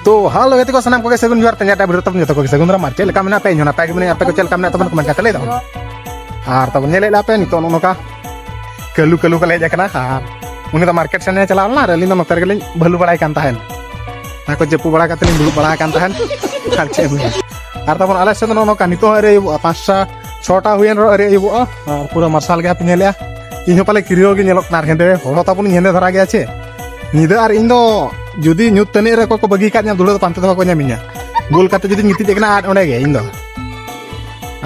तो halo ketika senam ko segun juar ternyata bertemu nyoto ko segun ramar cel kamna pe nyona pe gimana apa ko cel kamna teman komen kata le dong har tabun nyele la pe ni to no ka kelu kale ja kana har uni to market sana chala na rali no noter gelin balu balai kan tahan aku jepu bala kata ni dulu bala kan tahan har ce bu har tabun ala sen no ka ni to are 5-6 huyen ro are ibu pura marsal ga pe nyele inho pale kirio ge nyelok nar hende holo tabun hende dhara ge ache nida ar indo judi nyut tani re ko bagi katnya dulu pante to ko nyaminya gol kata judi ngiti dekna ad onde ge indo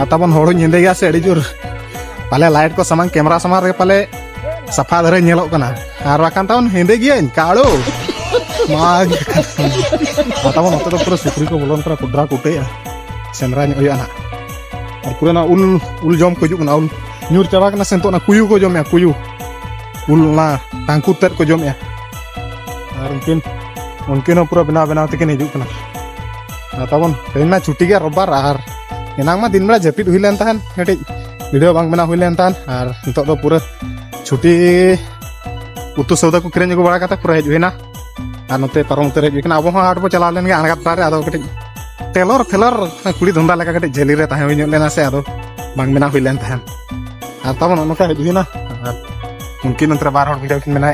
atabon horo nyende ge ase adi jur pale light ko samang kamera samar re pale safa dhare nyelok kana ar bakan taun hende ge kaalo mag atabon oto to pura sukri ko bolon kara kudra kute ya sendra nyoy ana ar pura na ul jom ko juk na ul nyur chaba kana sento na kuyu ko jom ya kuyu ul na tangkutet ko jom ya ar mungkin pura bena tekin hijuk kena tabon tehin ma cuti ge robar ar enang ma din bela japit huilen tahan ngeti video bang bena huilen tahan ar entok do pura cuti utus sauda ku kiren juga bala kata pura hejuina ar note parong tere hejukena abo ha ato chala len ge angat tare ado keti telor kuli dhonda leka keti jeli re tahe huinyok lena se ado bang bena huilen tahan ar tabon noka hejuina ar mungkin antre bar hor video kin bena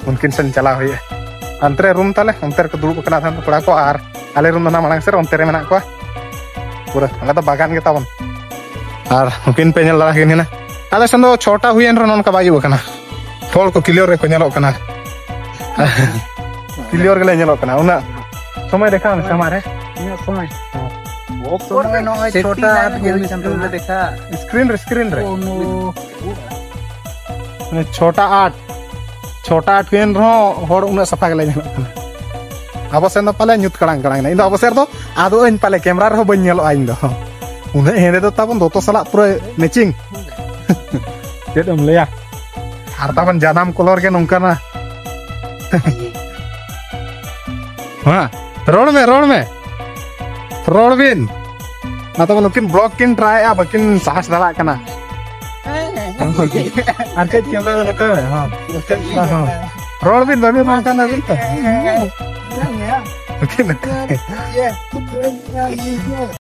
mungkin sen chala hui antre room tale antre ke dulu kena than pura ko ar ale room na malang ser ontere menak ko pura angata bagan ge tabon ar mungkin penyel lah gini na ale sendo chota huyen ronon ka bayu kana tol ko clear re ko nyalok kana clear gele nyalok kana una समय देखा sama re समय समय no छोटा देखा screen रे छोटा 8 pen रो हर उना सफा गले nyalok kana abo sen do pale nyut kadang na indo abo ser do ado en pale kamera ro ban nyalok aing do una hende do tabon doto sala pura matching jedom le ya harta ban janam color ke nongka na ha roll bin atau mungkin blocking try ya bakin sahas dala kana arke kamera ke ha roll bin babi makan lagi mungkin